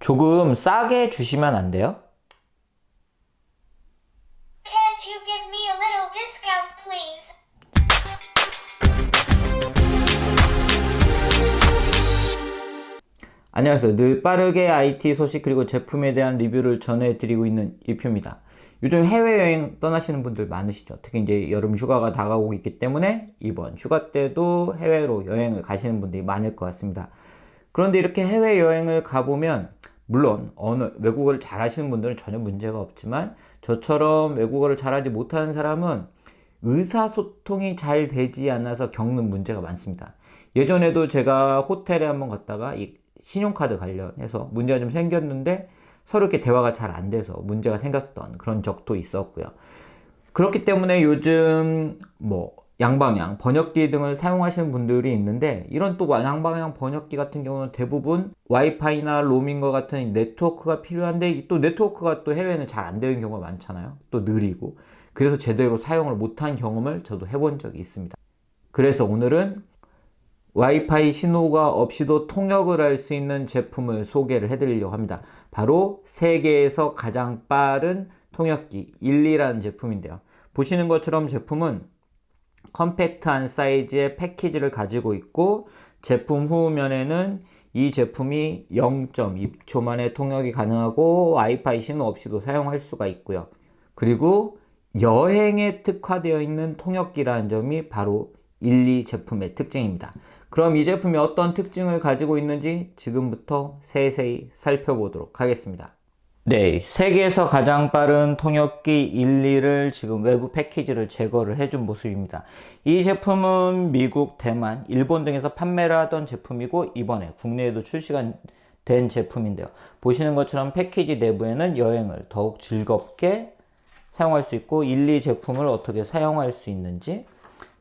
조금 싸게 주시면 안 돼요? Can't you give me a little discount, please? 안녕하세요. 늘 빠르게 IT 소식 그리고 제품에 대한 리뷰를 전해드리고 있는 이표입니다. 요즘 해외여행 떠나시는 분들 많으시죠. 특히 이제 여름 휴가가 다가오고 있기 때문에 이번 휴가 때도 해외로 여행을 가시는 분들이 많을 것 같습니다. 그런데 이렇게 해외여행을 가보면 물론 외국어를 잘하시는 분들은 전혀 문제가 없지만 저처럼 외국어를 잘하지 못하는 사람은 의사소통이 잘 되지 않아서 겪는 문제가 많습니다. 예전에도 제가 호텔에 한번 갔다가 이 신용카드 관련해서 문제가 좀 생겼는데 서로 이렇게 대화가 잘 안 돼서 문제가 생겼던 그런 적도 있었고요. 그렇기 때문에 요즘 양방향 번역기 등을 사용하시는 분들이 있는데 이런 또 양방향 번역기 같은 경우는 대부분 와이파이나 로밍과 같은 네트워크가 필요한데 또 네트워크가 또 해외에는 잘 안 되는 경우가 많잖아요. 또 느리고 그래서 제대로 사용을 못한 경험을 저도 해본 적이 있습니다. 그래서 오늘은 와이파이 신호가 없이도 통역을 할 수 있는 제품을 소개를 해드리려고 합니다. 바로 세계에서 가장 빠른 통역기 일리라는 제품인데요. 보시는 것처럼 제품은 컴팩트한 사이즈의 패키지를 가지고 있고 제품 후면에는 이 제품이 0.2초 만에 통역이 가능하고 와이파이 신호 없이도 사용할 수가 있고요. 그리고 여행에 특화되어 있는 통역기라는 점이 바로 일리 제품의 특징입니다. 그럼 이 제품이 어떤 특징을 가지고 있는지 지금부터 세세히 살펴보도록 하겠습니다. 네, 세계에서 가장 빠른 통역기 일리를 지금 외부 패키지를 제거를 해준 모습입니다. 이 제품은 미국, 대만, 일본 등에서 판매를 하던 제품이고 이번에 국내에도 출시가 된 제품인데요. 보시는 것처럼 패키지 내부에는 여행을 더욱 즐겁게 사용할 수 있고 일리 제품을 어떻게 사용할 수 있는지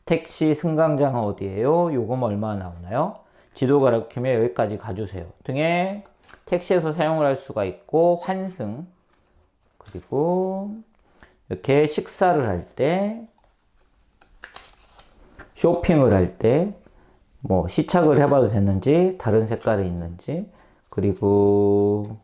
택시 승강장은 어디예요? 요금 얼마 나오나요? 지도 가리키며 여기까지 가주세요 등의 택시에서 사용을 할 수가 있고 환승 그리고 이렇게 식사를 할 때 쇼핑을 할 때 시착을 해봐도 되는지 다른 색깔이 있는지 그리고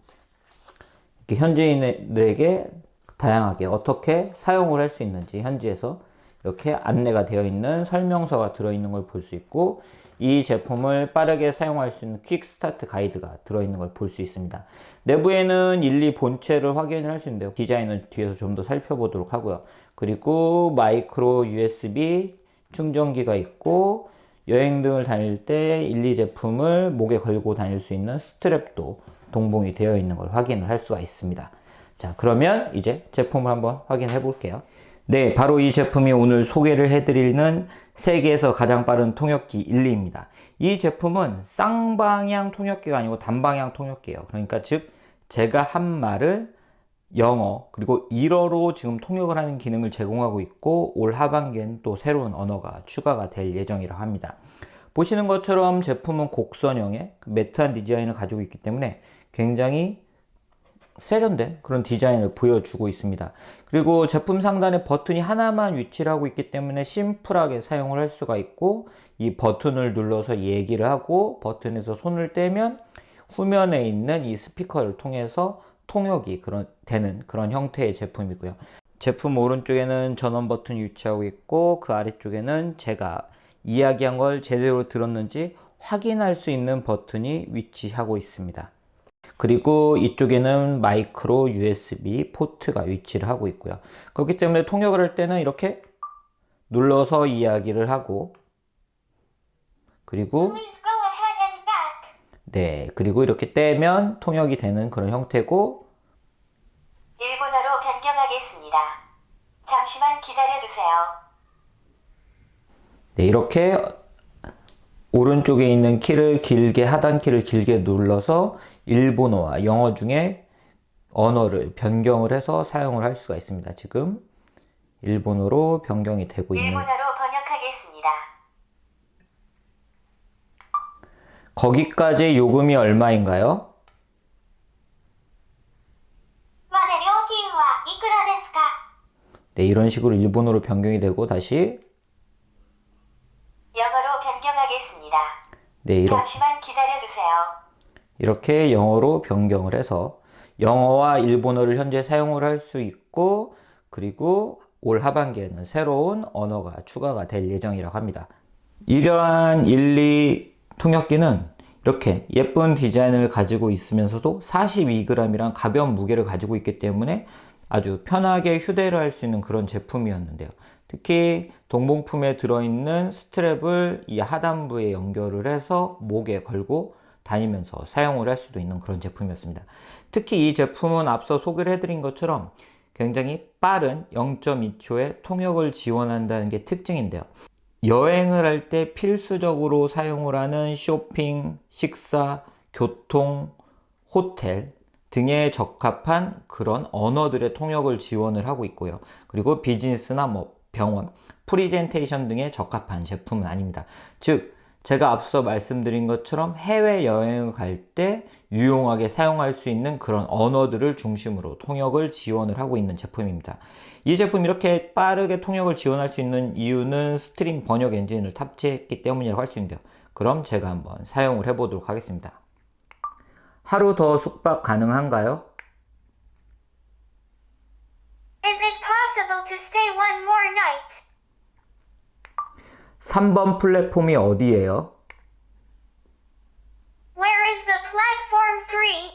이렇게 현지인들에게 다양하게 어떻게 사용을 할 수 있는지 현지에서 이렇게 안내가 되어 있는 설명서가 들어있는 걸 볼 수 있고 이 제품을 빠르게 사용할 수 있는 퀵 스타트 가이드가 들어있는 걸 볼 수 있습니다. 내부에는 일리 본체를 확인을 할 수 있는데요. 디자인은 뒤에서 좀 더 살펴보도록 하고요. 그리고 마이크로 USB 충전기가 있고 여행 등을 다닐 때 일리 제품을 목에 걸고 다닐 수 있는 스트랩도 동봉이 되어 있는 걸 확인을 할 수가 있습니다. 자, 그러면 이제 제품을 한번 확인해 볼게요. 네, 바로 이 제품이 오늘 소개를 해드리는 세계에서 가장 빠른 통역기 일리입니다. 이 제품은 쌍방향 통역기가 아니고 단방향 통역기예요. 그러니까 즉 제가 한 말을 영어 그리고 일어로 지금 통역을 하는 기능을 제공하고 있고 올 하반기엔 또 새로운 언어가 추가가 될 예정이라고 합니다. 보시는 것처럼 제품은 곡선형의 매트한 디자인을 가지고 있기 때문에 굉장히 세련된 그런 디자인을 보여주고 있습니다. 그리고 제품 상단에 버튼이 하나만 위치를 하고 있기 때문에 심플하게 사용을 할 수가 있고 이 버튼을 눌러서 얘기를 하고 버튼에서 손을 떼면 후면에 있는 이 스피커를 통해서 통역이 되는 그런 형태의 제품이고요. 제품 오른쪽에는 전원 버튼이 위치하고 있고 그 아래쪽에는 제가 이야기한 걸 제대로 들었는지 확인할 수 있는 버튼이 위치하고 있습니다. 그리고 이쪽에는 마이크로 USB 포트가 위치를 하고 있고요. 그렇기 때문에 통역을 할 때는 이렇게 눌러서 이야기를 하고 그리고 네, 그리고 이렇게 떼면 통역이 되는 그런 형태고 일본어로 변경하겠습니다. 잠시만 기다려주세요. 네, 이렇게 오른쪽에 있는 하단 키를 길게 눌러서 일본어와 영어 중에 언어를 변경을 해서 사용을 할 수가 있습니다. 지금 일본어로 변경이 되고 있는 일본어로 번역하겠습니다. 거기까지 요금이 얼마인가요? 네, 이런 식으로 일본어로 변경이 되고 다시 영어로 변경하겠습니다. 네, 잠시만 기다려주세요. 이렇게 영어로 변경을 해서 영어와 일본어를 현재 사용을 할 수 있고, 그리고 올 하반기에는 새로운 언어가 추가가 될 예정이라고 합니다. 이러한 1, 2 통역기는 이렇게 예쁜 디자인을 가지고 있으면서도 42g이란 가벼운 무게를 가지고 있기 때문에 아주 편하게 휴대를 할 수 있는 그런 제품이었는데요. 특히 동봉품에 들어있는 스트랩을 이 하단부에 연결을 해서 목에 걸고 다니면서 사용을 할 수도 있는 그런 제품이었습니다. 특히 이 제품은 앞서 소개를 해드린 것처럼 굉장히 빠른 0.2초의 통역을 지원한다는 게 특징인데요. 여행을 할 때 필수적으로 사용을 하는 쇼핑, 식사, 교통, 호텔 등에 적합한 그런 언어들의 통역을 지원을 하고 있고요. 그리고 비즈니스나 병원, 프리젠테이션 등에 적합한 제품은 아닙니다. 즉, 제가 앞서 말씀드린 것처럼 해외여행을 갈 때 유용하게 사용할 수 있는 그런 언어들을 중심으로 통역을 지원을 하고 있는 제품입니다. 이 제품이 이렇게 빠르게 통역을 지원할 수 있는 이유는 스트림 번역 엔진을 탑재했기 때문이라고 할 수 있는데요. 그럼 제가 한번 사용을 해보도록 하겠습니다. 하루 더 숙박 가능한가요? Is it possible to stay one more night? 3번 플랫폼이 어디예요? Where is the platform 3?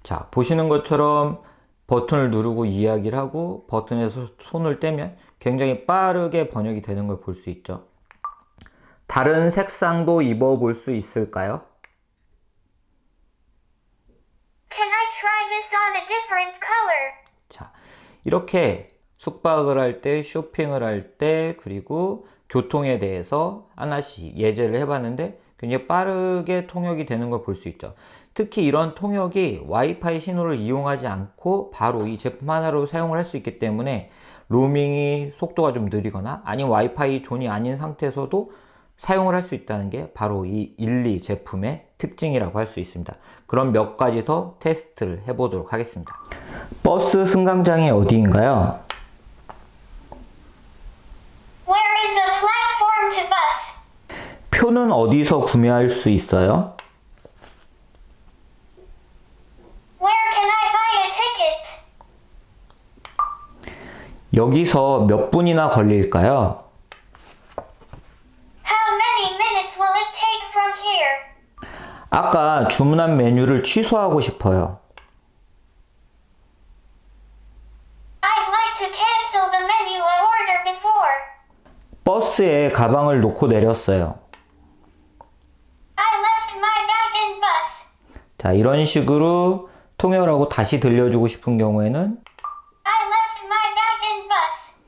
자, 보시는 것처럼 버튼을 누르고 이야기를 하고 버튼에서 손을 떼면 굉장히 빠르게 번역이 되는 걸 볼 수 있죠. 다른 색상도 입어볼 수 있을까요? Can I try this on a different color? 자, 이렇게 숙박을 할 때, 쇼핑을 할 때, 그리고 교통에 대해서 하나씩 예제를 해봤는데 굉장히 빠르게 통역이 되는 걸 볼 수 있죠. 특히 이런 통역이 와이파이 신호를 이용하지 않고 바로 이 제품 하나로 사용을 할 수 있기 때문에 로밍이 속도가 좀 느리거나 아니면 와이파이 존이 아닌 상태에서도 사용을 할 수 있다는 게 바로 이 1, 2 제품의 특징이라고 할 수 있습니다. 그럼 몇 가지 더 테스트를 해보도록 하겠습니다. 버스 승강장이 어디인가요? Where is the platform to bus? 표는 어디서 구매할 수 있어요? Where can I buy a ticket? 여기서 몇 분이나 걸릴까요? How many minutes will it take from here? 아까 주문한 메뉴를 취소하고 싶어요. I'd like to cancel the menu I ordered before. 버스에 가방을 놓고 내렸어요. I left my bag in bus. 자, 이런 식으로 통역을 하고 다시 들려주고 싶은 경우에는 I left my bag in bus.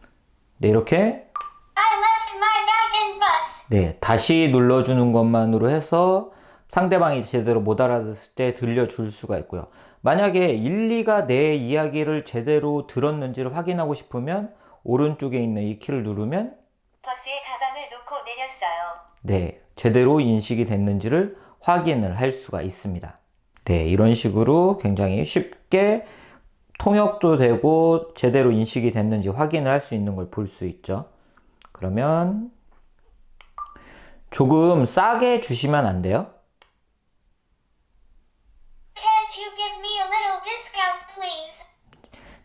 네, 이렇게 I left my bag in bus. 네, 다시 눌러주는 것만으로 해서 상대방이 제대로 못 알아듣을 때 들려줄 수가 있고요. 만약에 1, 2가 내 이야기를 제대로 들었는지를 확인하고 싶으면 오른쪽에 있는 이 키를 누르면 버스에 가방을 놓고 내렸어요. 네, 제대로 인식이 됐는지를 확인을 할 수가 있습니다. 네, 이런 식으로 굉장히 쉽게 통역도 되고 제대로 인식이 됐는지 확인을 할 수 있는 걸 볼 수 있죠. 그러면 조금 싸게 주시면 안 돼요? Can't you give me a little discount, please?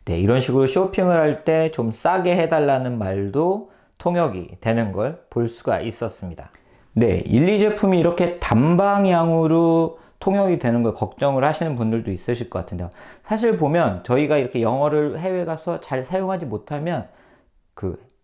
네, 이런 식으로 쇼핑을 할 때 좀 싸게 해달라는 말도 통역이 되는 걸 볼 수가 있었습니다. 네, 1, 2 제품이 이렇게 단방향으로 통역이 되는 걸 걱정을 하시는 분들도 있으실 것 같은데요. 사실 보면 저희가 이렇게 영어를 해외 가서 잘 사용하지 못하면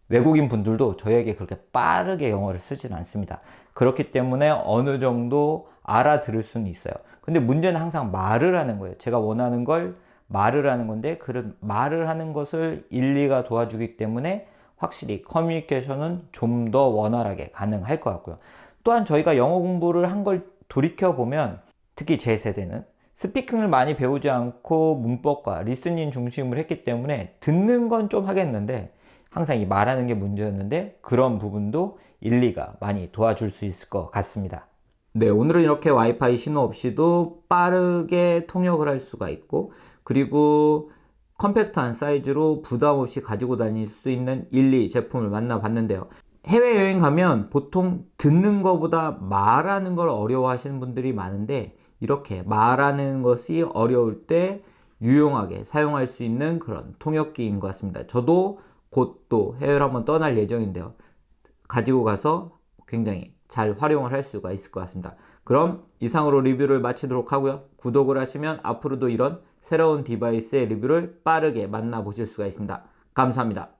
외국인 분들도 저희에게 그렇게 빠르게 영어를 쓰지는 않습니다. 그렇기 때문에 어느 정도 알아들을 수는 있어요. 근데 문제는 항상 말을 하는 거예요. 제가 원하는 걸 말을 하는 건데 그런 말을 하는 것을 1, 2가 도와주기 때문에 확실히 커뮤니케이션은 좀 더 원활하게 가능할 것 같고요. 또한 저희가 영어 공부를 한 걸 돌이켜보면 특히 제 세대는 스피킹을 많이 배우지 않고 문법과 리스닝 중심으로 했기 때문에 듣는 건 좀 하겠는데 항상 이 말하는 게 문제였는데 그런 부분도 1, 2가 많이 도와줄 수 있을 것 같습니다. 네, 오늘은 이렇게 와이파이 신호 없이도 빠르게 통역을 할 수가 있고 그리고 컴팩트한 사이즈로 부담 없이 가지고 다닐 수 있는 1, 2 제품을 만나봤는데요. 해외여행 가면 보통 듣는 것보다 말하는 걸 어려워하시는 분들이 많은데 이렇게 말하는 것이 어려울 때 유용하게 사용할 수 있는 그런 통역기인 것 같습니다. 저도 곧 또 해외를 한번 떠날 예정인데요. 가지고 가서 굉장히 잘 활용을 할 수가 있을 것 같습니다. 그럼 이상으로 리뷰를 마치도록 하고요. 구독을 하시면 앞으로도 이런 새로운 디바이스의 리뷰를 빠르게 만나보실 수가 있습니다. 감사합니다.